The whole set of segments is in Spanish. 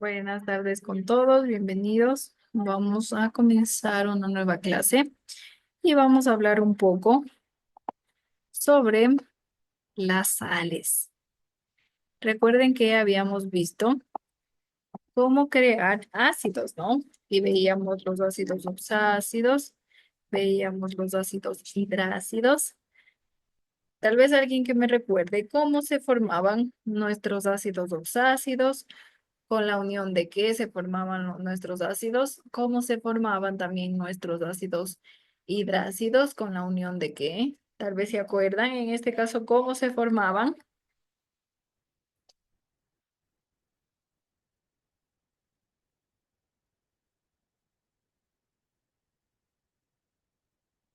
Buenas tardes con todos, bienvenidos. Vamos a comenzar una nueva clase y vamos a hablar un poco sobre las sales. Recuerden que habíamos visto cómo crear ácidos, ¿no? Y veíamos los ácidos oxácidos, veíamos los ácidos hidrácidos. Tal vez alguien que me recuerde cómo se formaban nuestros ácidos oxácidos, con la unión de qué se formaban nuestros ácidos, cómo se formaban también nuestros ácidos hidrácidos, con la unión de qué. Tal vez se acuerdan en este caso cómo se formaban.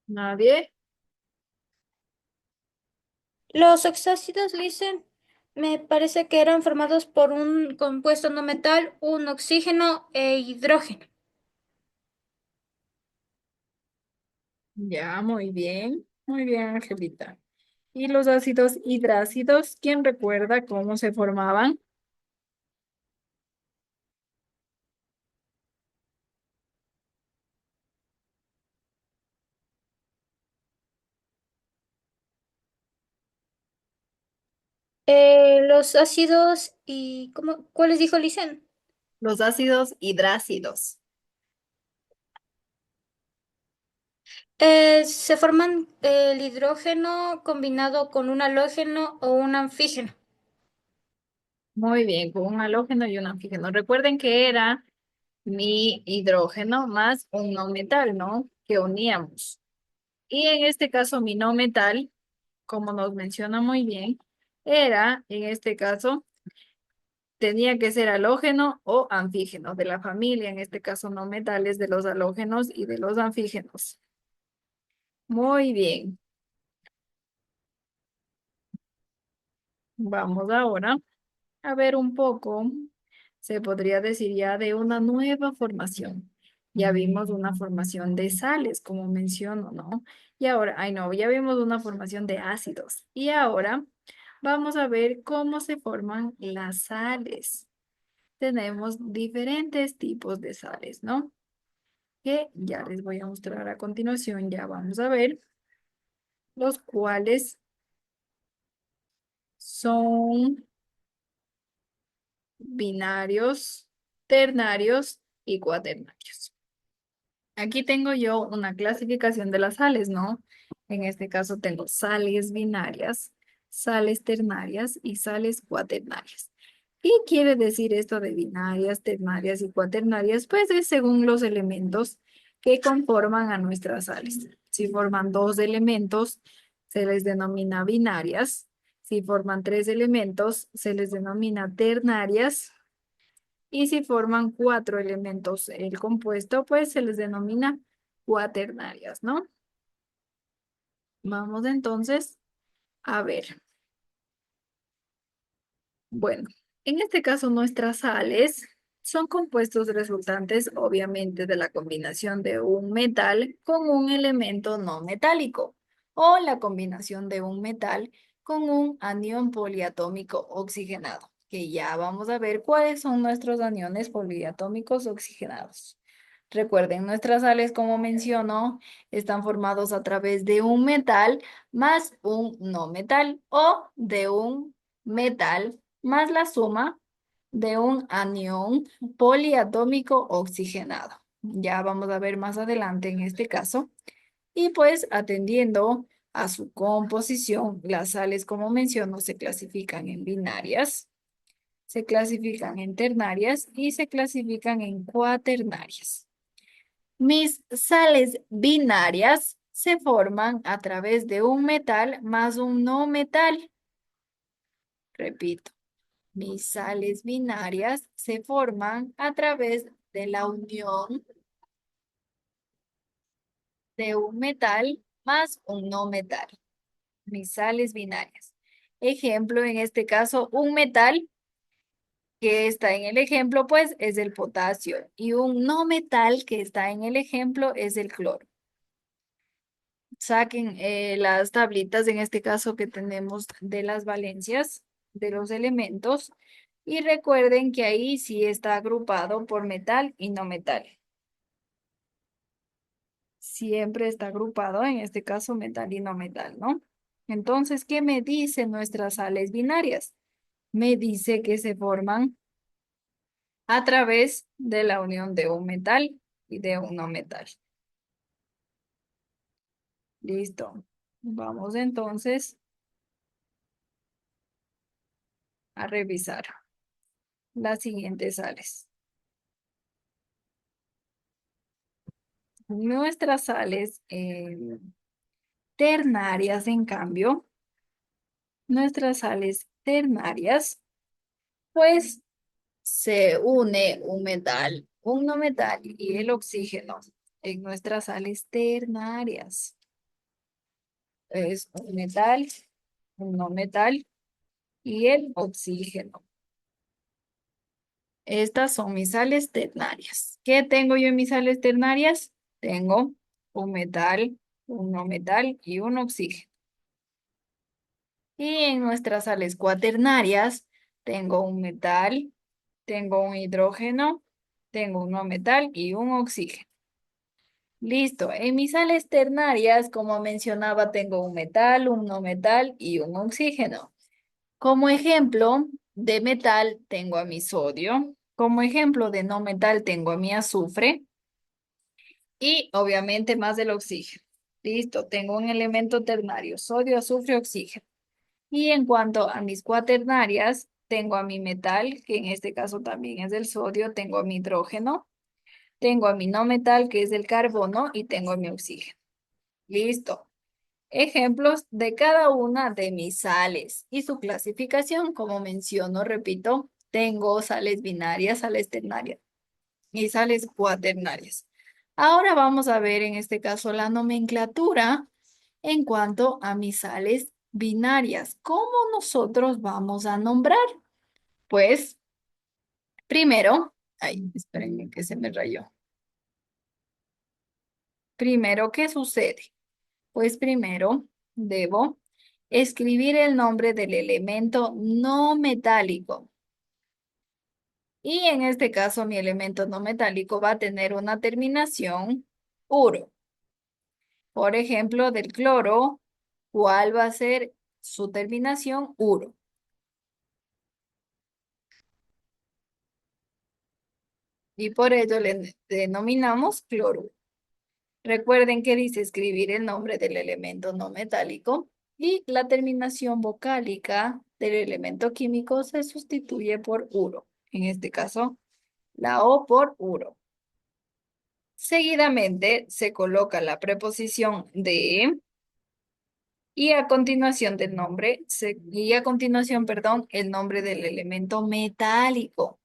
Nadie. Los oxácidos Lisen me parece que eran formados por un compuesto no metal, un oxígeno e hidrógeno. Ya, muy bien, Angelita. Y los ácidos hidrácidos, ¿quién recuerda cómo se formaban? Los ácidos y ¿cuáles dijo Lisen? Los ácidos hidrácidos. Se forman el hidrógeno combinado con un halógeno o un anfígeno. Muy bien, con un halógeno y un anfígeno. Recuerden que era mi hidrógeno más un no metal, ¿no? Que uníamos. Y en este caso, mi no metal, como nos menciona muy bien, era, en este caso, tenía que ser halógeno o anfígeno de la familia, en este caso no metales, de los halógenos y de los anfígenos. Muy bien, vamos ahora a ver un poco, se podría decir ya de una nueva formación. Ya vimos una formación de sales, como menciono, ¿no? Y ahora, ay no, ya vimos una formación de ácidos. Y ahora vamos a ver cómo se forman las sales. Tenemos diferentes tipos de sales, ¿no? Que ya les voy a mostrar a continuación. Ya vamos a ver los cuales son binarios, ternarios y cuaternarios. Aquí tengo yo una clasificación de las sales, ¿no? En este caso tengo sales binarias, sales ternarias y sales cuaternarias. ¿Qué quiere decir esto de binarias, ternarias y cuaternarias? Pues es según los elementos que conforman a nuestras sales. Si forman dos elementos, se les denomina binarias. Si forman tres elementos, se les denomina ternarias. Y si forman cuatro elementos el compuesto, pues se les denomina cuaternarias, ¿no? Vamos entonces a ver. Bueno, en este caso nuestras sales son compuestos resultantes, obviamente, de la combinación de un metal con un elemento no metálico o la combinación de un metal con un anión poliatómico oxigenado, que ya vamos a ver cuáles son nuestros aniones poliatómicos oxigenados. Recuerden, nuestras sales, como mencionó, están formados a través de un metal más un no metal o de un metal más la suma de un anión poliatómico oxigenado. Ya vamos a ver más adelante en este caso. Y pues atendiendo a su composición, las sales, como menciono, se clasifican en binarias, se clasifican en ternarias y se clasifican en cuaternarias. Mis sales binarias se forman a través de un metal más un no metal. Repito. Mis sales binarias se forman a través de la unión de un metal más un no metal. Mis sales binarias. Ejemplo, en este caso, un metal que está en el ejemplo, pues, es el potasio. Y un no metal que está en el ejemplo es el cloro. Saquen las tablitas, en este caso, que tenemos de las valencias de los elementos. Y recuerden que ahí sí está agrupado por metal y no metal. Siempre está agrupado, en este caso metal y no metal, ¿no? Entonces, ¿qué me dicen nuestras sales binarias? Me dice que se forman a través de la unión de un metal y de un no metal. Listo. Vamos entonces a revisar las siguientes sales. Nuestras sales ternarias, en cambio, nuestras sales ternarias, pues se une un metal, un no metal y el oxígeno en nuestras sales ternarias. Es un metal, un no metal y el oxígeno. Estas son mis sales ternarias. ¿Qué tengo yo en mis sales ternarias? Tengo un metal, un no metal y un oxígeno. Y en nuestras sales cuaternarias tengo un metal, tengo un hidrógeno, tengo un no metal y un oxígeno. Listo. En mis sales ternarias, como mencionaba, tengo un metal, un no metal y un oxígeno. Como ejemplo de metal tengo a mi sodio. Como ejemplo de no metal tengo a mi azufre. Y obviamente más del oxígeno. Listo, tengo un elemento ternario, sodio, azufre, oxígeno. Y en cuanto a mis cuaternarias, tengo a mi metal, que en este caso también es del sodio, tengo a mi hidrógeno, tengo a mi no metal, que es del carbono, y tengo a mi oxígeno. Listo. Ejemplos de cada una de mis sales y su clasificación, como menciono, repito, tengo sales binarias, sales ternarias y sales cuaternarias. Ahora vamos a ver en este caso la nomenclatura en cuanto a mis sales binarias. ¿Cómo nosotros vamos a nombrar? Pues primero, ay, espérenme que se me rayó. Primero, ¿qué sucede? Pues primero debo escribir el nombre del elemento no metálico. Y en este caso, mi elemento no metálico va a tener una terminación uro. Por ejemplo, del cloro, ¿cuál va a ser su terminación? Uro. Y por ello le denominamos cloruro. Recuerden que dice escribir el nombre del elemento no metálico y la terminación vocálica del elemento químico se sustituye por uro. En este caso, la O por uro. Seguidamente se coloca la preposición de y a continuación del nombre, y a continuación, perdón, el nombre del elemento metálico.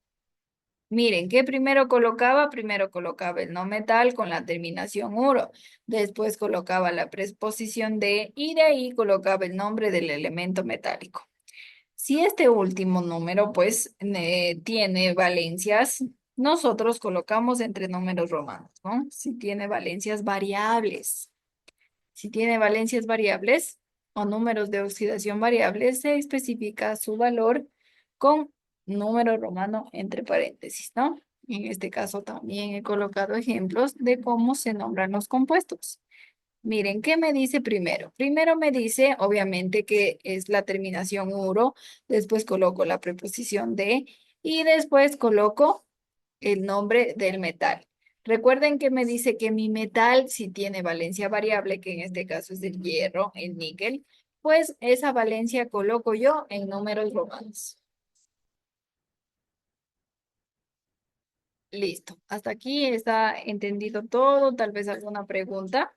Miren, ¿qué primero colocaba? Primero colocaba el no metal con la terminación uro. Después colocaba la preposición de y de ahí colocaba el nombre del elemento metálico. Si este último número, pues, tiene valencias, nosotros colocamos entre números romanos, ¿no? Si tiene valencias variables. Si tiene valencias variables o números de oxidación variables, se especifica su valor con número romano entre paréntesis, ¿no? En este caso también he colocado ejemplos de cómo se nombran los compuestos. Miren, ¿qué me dice primero? Primero me dice, obviamente, que es la terminación uro, después coloco la preposición de y después coloco el nombre del metal. Recuerden que me dice que mi metal, si tiene valencia variable, que en este caso es el hierro, el níquel, pues esa valencia coloco yo en números romanos. Listo. Hasta aquí está entendido todo. Tal vez alguna pregunta.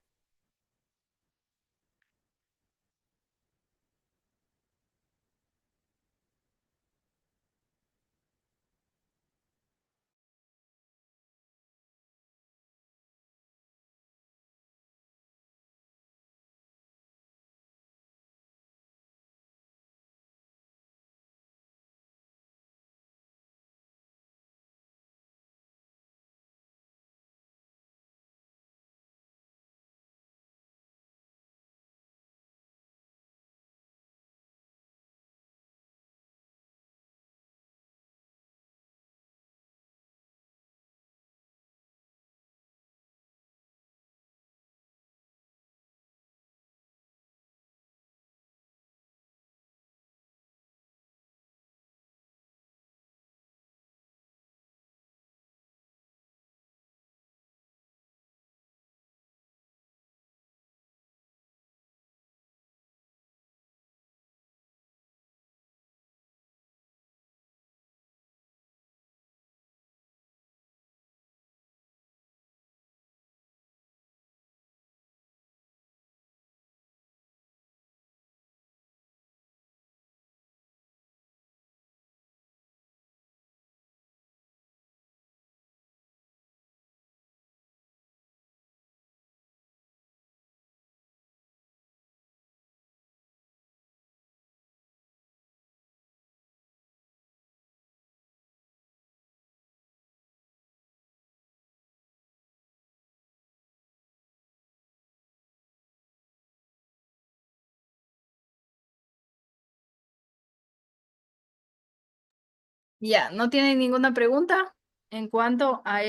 Ya, ¿no tienen ninguna pregunta en cuanto a,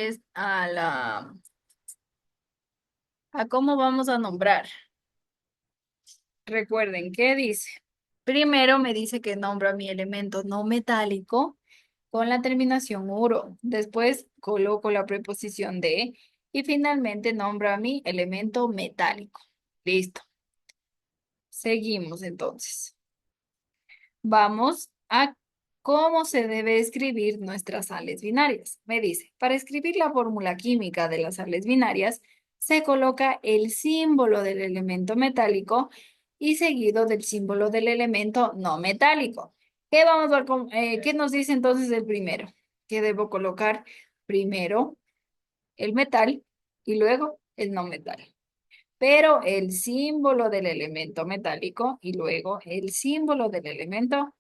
a cómo vamos a nombrar? Recuerden, ¿qué dice? Primero me dice que nombra mi elemento no metálico con la terminación uro. Después coloco la preposición de y finalmente nombra mi elemento metálico. Listo. Seguimos entonces. Vamos a cómo se debe escribir nuestras sales binarias. Me dice, para escribir la fórmula química de las sales binarias, se coloca el símbolo del elemento metálico y seguido del símbolo del elemento no metálico. ¿Qué nos dice entonces el primero? Que debo colocar primero el metal y luego el no metal. Pero el símbolo del elemento metálico y luego el símbolo del elemento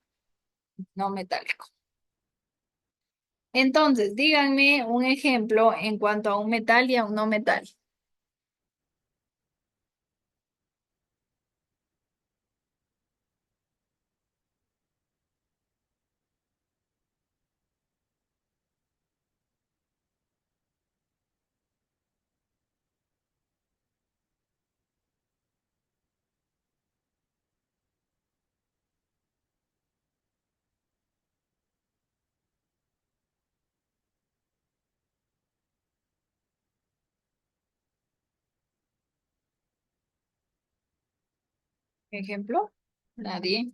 no metálico. Entonces, díganme un ejemplo en cuanto a un metal y a un no metal. ¿Ejemplo? Nadie.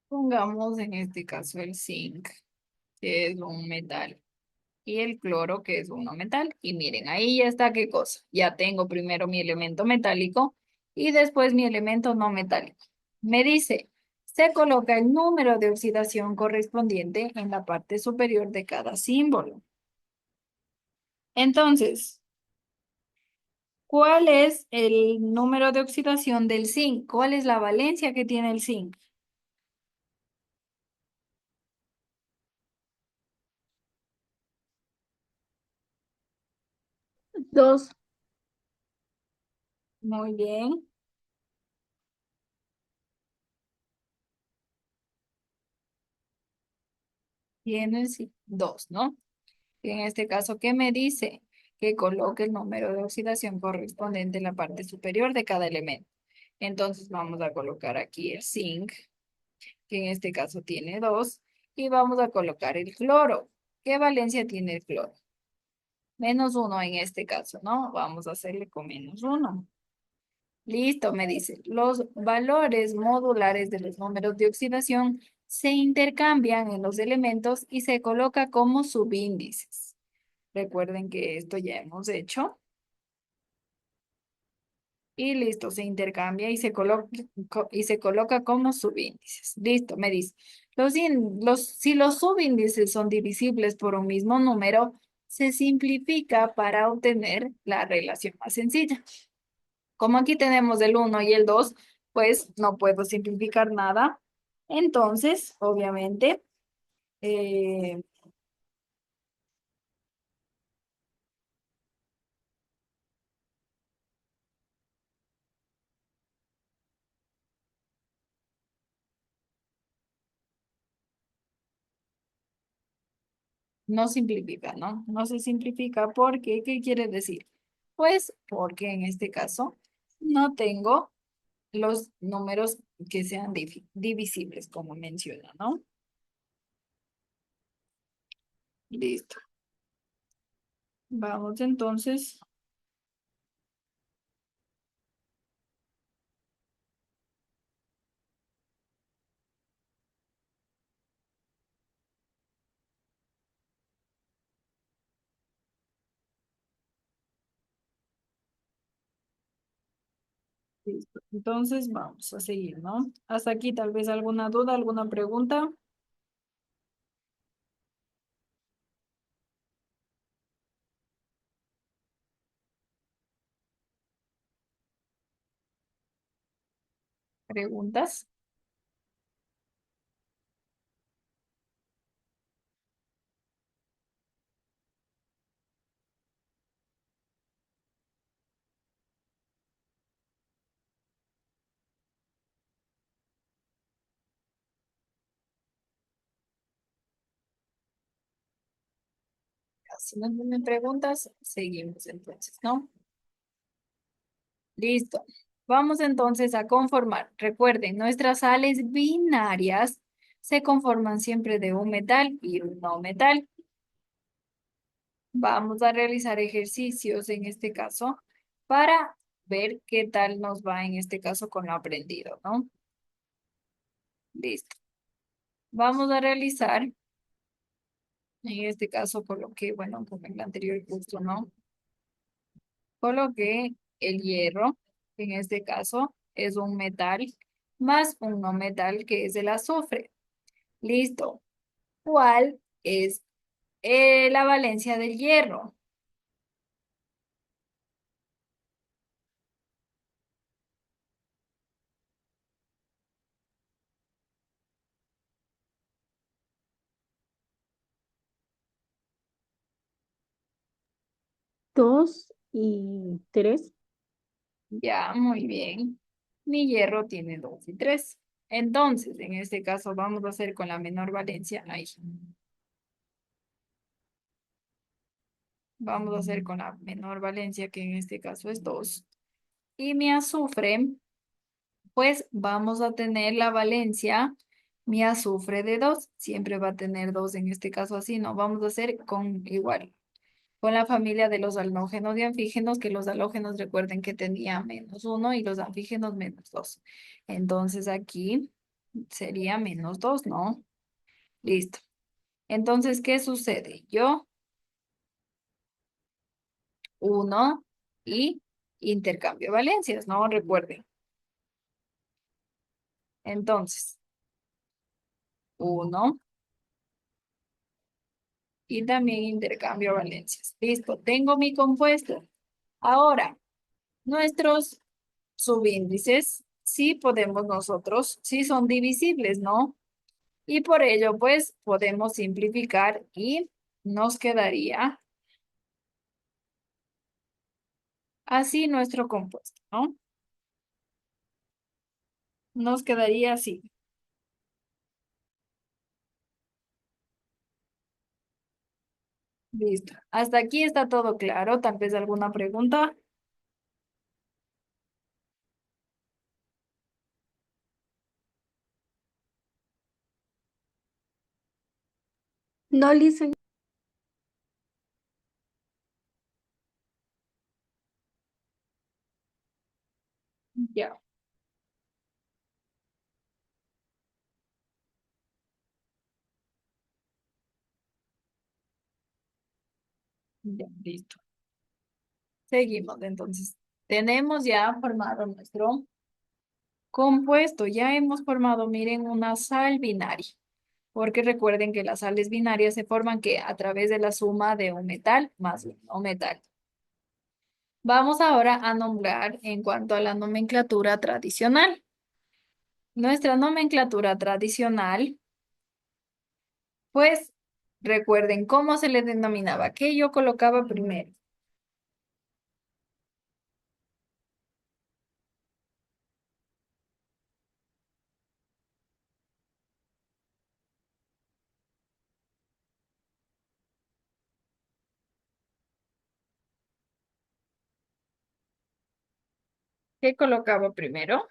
Pongamos en este caso el zinc, que es un metal, y el cloro, que es un no metal. Y miren, ahí ya está qué cosa. Ya tengo primero mi elemento metálico y después mi elemento no metálico. Me dice, se coloca el número de oxidación correspondiente en la parte superior de cada símbolo. Entonces, ¿cuál es el número de oxidación del zinc? ¿Cuál es la valencia que tiene el zinc? Dos. Muy bien, tiene sí, dos, ¿no? Y en este caso, ¿qué me dice? Que coloque el número de oxidación correspondiente en la parte superior de cada elemento. Entonces vamos a colocar aquí el zinc, que en este caso tiene dos, y vamos a colocar el cloro. ¿Qué valencia tiene el cloro? Menos uno en este caso, ¿no? Vamos a hacerle con menos uno. Listo, me dice. Los valores modulares de los números de oxidación se intercambian en los elementos y se coloca como subíndices. Recuerden que esto ya hemos hecho. Y listo, se intercambia y y se coloca como subíndices. Listo, me dice. Si los subíndices son divisibles por un mismo número, se simplifica para obtener la relación más sencilla. Como aquí tenemos el uno y el 2, pues no puedo simplificar nada. Entonces, obviamente, eh, no simplifica, ¿no? No se simplifica porque, ¿qué quiere decir? Pues porque en este caso no tengo los números que sean divisibles, como menciona, ¿no? Listo. Vamos entonces. Listo. Entonces vamos a seguir, ¿no? Hasta aquí tal vez alguna duda, alguna pregunta. ¿Preguntas? Si no tienen preguntas, seguimos entonces, ¿no? Listo. Vamos entonces a conformar. Recuerden, nuestras sales binarias se conforman siempre de un metal y un no metal. Vamos a realizar ejercicios en este caso para ver qué tal nos va en este caso con lo aprendido, ¿no? Listo. Vamos a realizar, en este caso coloqué, bueno, como en el anterior curso, ¿no? Coloqué el hierro, que en este caso es un metal, más un no metal que es el azufre. Listo. ¿Cuál es la valencia del hierro? Dos y tres. Ya, muy bien. Mi hierro tiene 2 y 3. Entonces, en este caso vamos a hacer con la menor valencia. Ahí. Vamos a hacer con la menor valencia, que en este caso es 2. Y mi azufre, pues vamos a tener la valencia, mi azufre de 2. Siempre va a tener 2 en este caso así, ¿no? Vamos a hacer con igual. Con la familia de los halógenos y anfígenos, que los halógenos recuerden que tenía -1 y los anfígenos -2. Entonces aquí sería -2, ¿no? Listo. Entonces, ¿qué sucede? Yo, 1 y intercambio valencias, ¿no? Recuerden. Entonces, 1 y también intercambio valencias. Listo, tengo mi compuesto. Ahora, nuestros subíndices, sí podemos nosotros, sí son divisibles, ¿no? Y por ello, pues, podemos simplificar y nos quedaría así nuestro compuesto, ¿no? Nos quedaría así. Listo. Hasta aquí está todo claro. Tal vez alguna pregunta. No, listen. Ya, ya, listo. Seguimos. Entonces, tenemos ya formado nuestro compuesto. Ya hemos formado, miren, una sal binaria. Porque recuerden que las sales binarias se forman que a través de la suma de un metal más un no metal. Vamos ahora a nombrar en cuanto a la nomenclatura tradicional. Nuestra nomenclatura tradicional, pues recuerden cómo se le denominaba, qué yo colocaba primero. ¿Qué colocaba primero?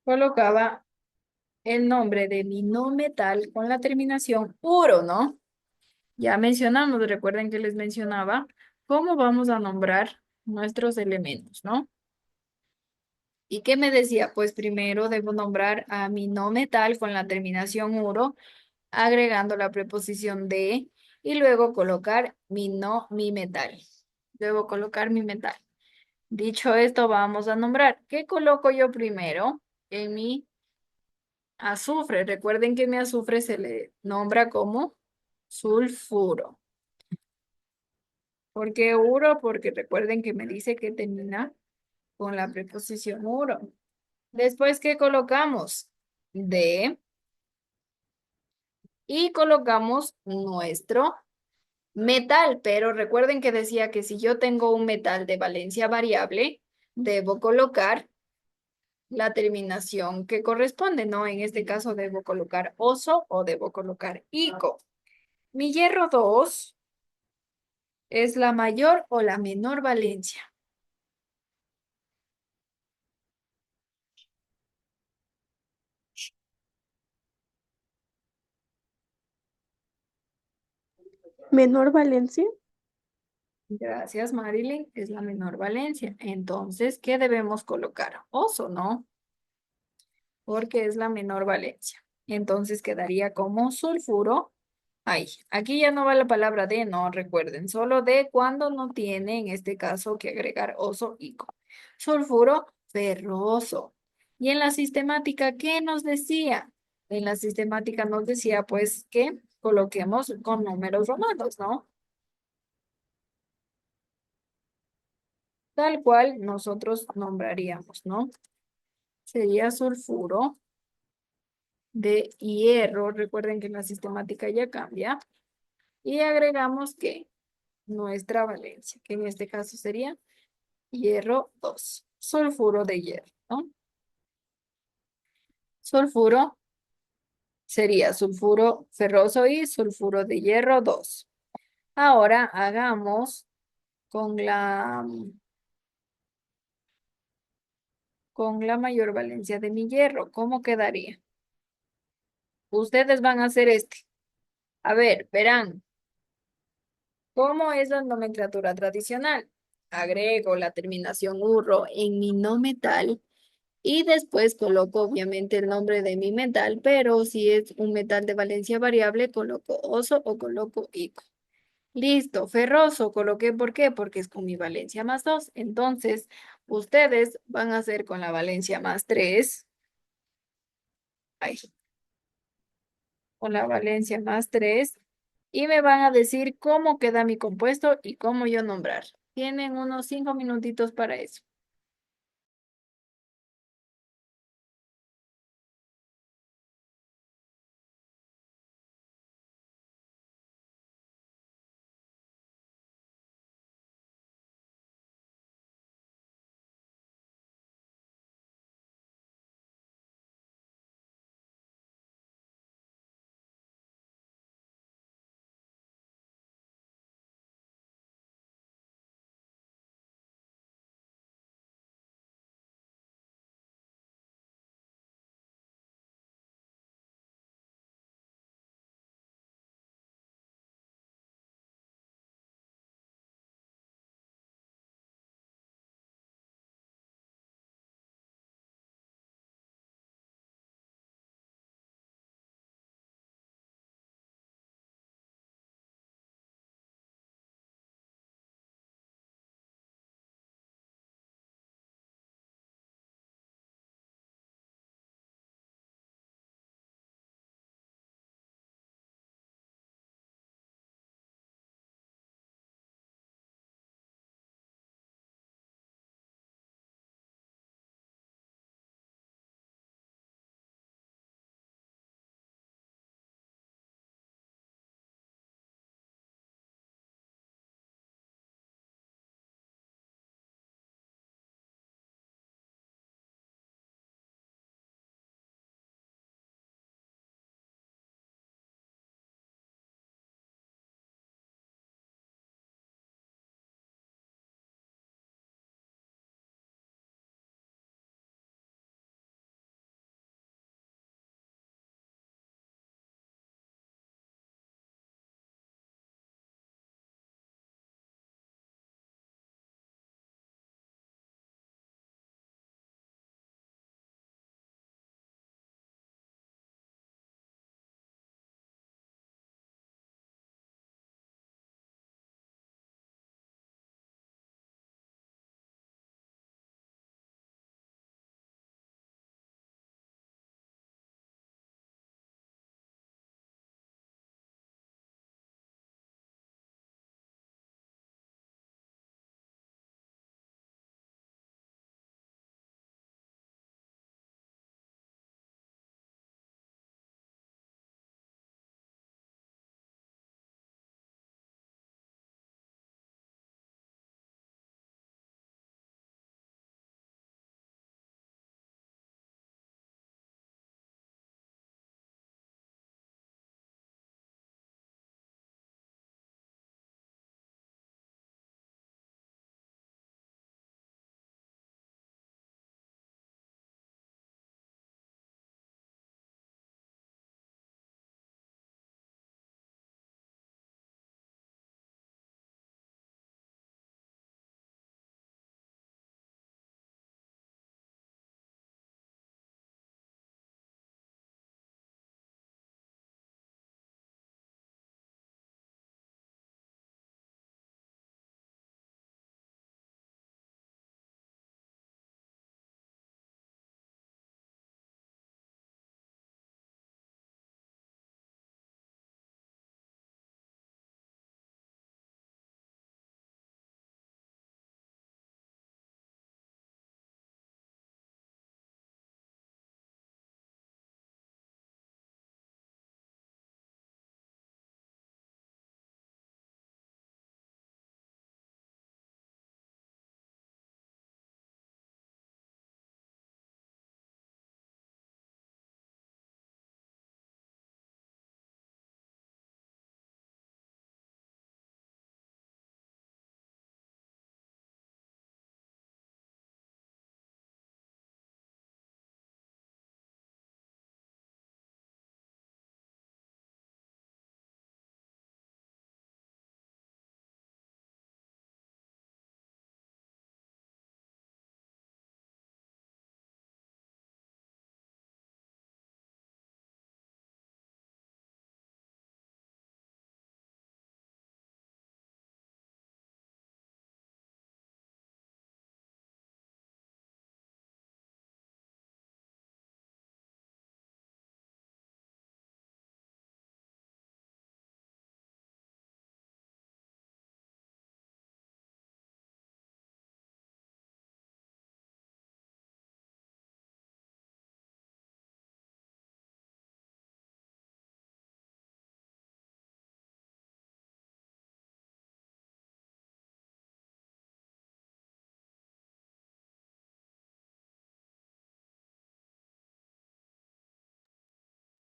Colocaba el nombre de mi no metal con la terminación uro, ¿no? Ya mencionamos, recuerden que les mencionaba cómo vamos a nombrar nuestros elementos, ¿no? ¿Y qué me decía? Pues primero debo nombrar a mi no metal con la terminación uro, agregando la preposición de y luego colocar mi metal. Debo colocar mi metal. Dicho esto, vamos a nombrar. ¿Qué coloco yo primero? En mi azufre. Recuerden que mi azufre se le nombra como sulfuro. ¿Por qué uro? Porque recuerden que me dice que termina con la preposición uro. Después, ¿qué colocamos? De y colocamos nuestro metal, pero recuerden que decía que si yo tengo un metal de valencia variable, debo colocar la terminación que corresponde, ¿no? En este caso debo colocar oso o debo colocar ico. Mi hierro 2 es la mayor o la menor valencia. Menor valencia. Gracias, Marilyn. Es la menor valencia. Entonces, ¿qué debemos colocar? Oso, ¿no? Porque es la menor valencia. Entonces quedaría como sulfuro. Ay, aquí ya no va la palabra de, no recuerden, solo de cuando no tiene, en este caso, que agregar oso ico. Sulfuro ferroso. Y en la sistemática, ¿qué nos decía? En la sistemática nos decía, pues, que coloquemos con números romanos, ¿no? Tal cual nosotros nombraríamos, ¿no? Sería sulfuro de hierro. Recuerden que la sistemática ya cambia. Y agregamos que nuestra valencia, que en este caso sería hierro 2, sulfuro de hierro, ¿no? Sulfuro sería sulfuro ferroso y sulfuro de hierro 2. Ahora hagamos con con la mayor valencia de mi hierro. ¿Cómo quedaría? Ustedes van a hacer este. A ver, verán. ¿Cómo es la nomenclatura tradicional? Agrego la terminación urro en mi no metal y después coloco obviamente el nombre de mi metal, pero si es un metal de valencia variable, coloco oso o coloco ico. Listo, ferroso, coloqué ¿por qué? Porque es con mi valencia más 2. Entonces, ustedes van a hacer con la valencia más 3. Ay, con la valencia más 3 y me van a decir cómo queda mi compuesto y cómo yo nombrar. Tienen unos 5 minutitos para eso.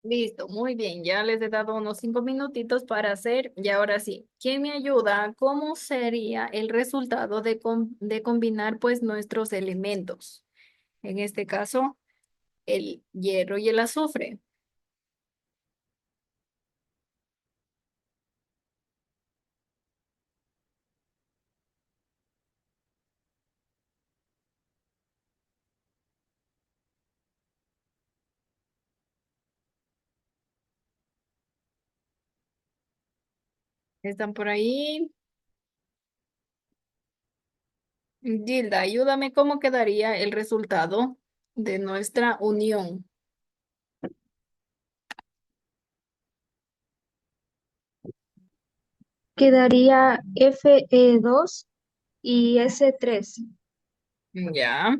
Listo, muy bien. Ya les he dado unos 5 minutitos para hacer. Y ahora sí, ¿quién me ayuda? ¿Cómo sería el resultado de combinar pues nuestros elementos? En este caso, el hierro y el azufre. ¿Están por ahí? Gilda, ayúdame, ¿cómo quedaría el resultado de nuestra unión? Quedaría Fe2 y S3. Ya,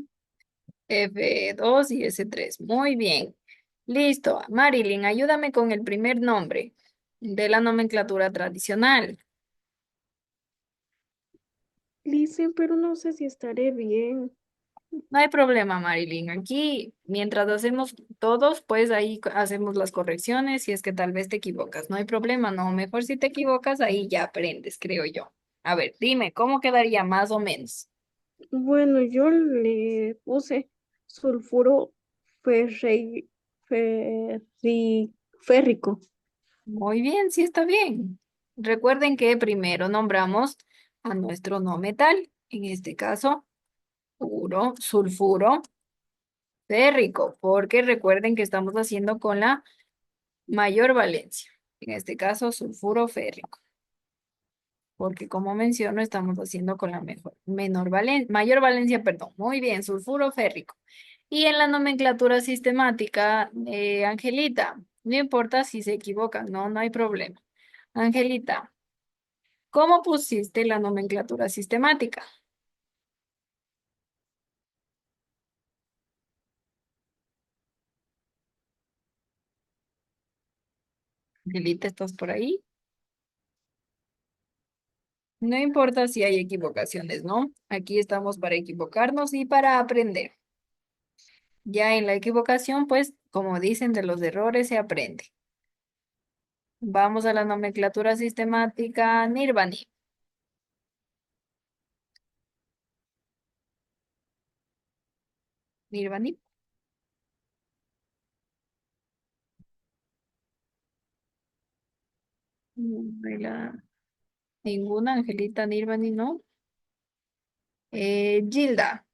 F2 y S3. Muy bien. Listo. Marilyn, ayúdame con el primer nombre de la nomenclatura tradicional. Listen, pero no sé si estaré bien. No hay problema, Marilyn. Aquí, mientras hacemos todos, pues ahí hacemos las correcciones si es que tal vez te equivocas. No hay problema, no. Mejor si te equivocas, ahí ya aprendes, creo yo. A ver, dime, ¿cómo quedaría más o menos? Bueno, yo le puse sulfuro ferri- férrico. Muy bien, sí está bien. Recuerden que primero nombramos a nuestro no metal, en este caso, sulfuro férrico, porque recuerden que estamos haciendo con la mayor valencia, en este caso, sulfuro férrico, porque como menciono, estamos haciendo con la mayor valencia, perdón. Muy bien, sulfuro férrico. Y en la nomenclatura sistemática, Angelita, no importa si se equivocan, no, no hay problema. Angelita, ¿cómo pusiste la nomenclatura sistemática? Angelita, ¿estás por ahí? No importa si hay equivocaciones, ¿no? Aquí estamos para equivocarnos y para aprender. Ya en la equivocación, pues, como dicen, de los errores se aprende. Vamos a la nomenclatura sistemática Nirvani. Nirvani. No hay ninguna, Angelita Nirvani, ¿no? Gilda,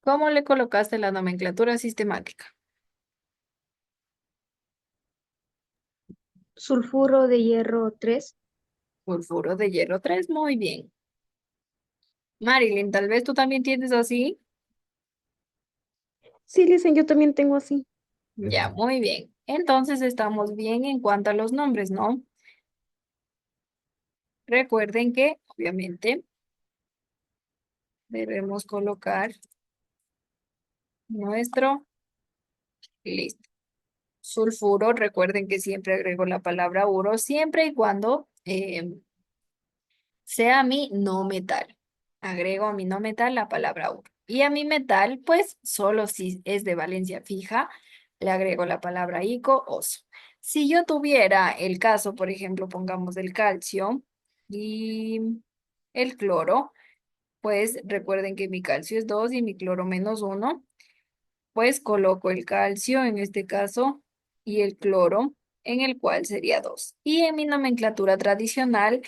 ¿cómo le colocaste la nomenclatura sistemática? Sulfuro de hierro 3. Sulfuro de hierro 3, muy bien. Marilyn, tal vez tú también tienes así. Sí, listen, yo también tengo así. Ya, muy bien. Entonces estamos bien en cuanto a los nombres, ¿no? Recuerden que, obviamente, debemos colocar nuestro, listo. Sulfuro, recuerden que siempre agrego la palabra uro, siempre y cuando sea mi no metal. Agrego a mi no metal la palabra uro. Y a mi metal, pues solo si es de valencia fija, le agrego la palabra ico, oso. Si yo tuviera el caso, por ejemplo, pongamos del calcio y el cloro, pues recuerden que mi calcio es 2 y mi cloro -1, pues coloco el calcio en este caso y el cloro en el cual sería 2. Y en mi nomenclatura tradicional,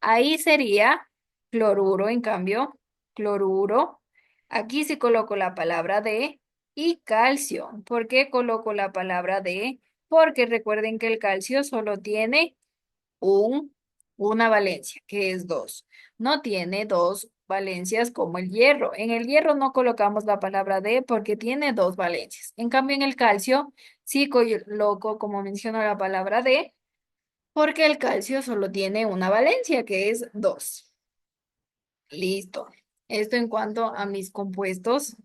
ahí sería cloruro, en cambio, cloruro. Aquí sí coloco la palabra de y calcio. ¿Por qué coloco la palabra de? Porque recuerden que el calcio solo tiene un, una valencia, que es 2. No tiene dos valencias como el hierro. En el hierro no colocamos la palabra de porque tiene dos valencias. En cambio, en el calcio sí coloco, como menciono, la palabra de porque el calcio solo tiene una valencia, que es 2. Listo. Esto en cuanto a mis compuestos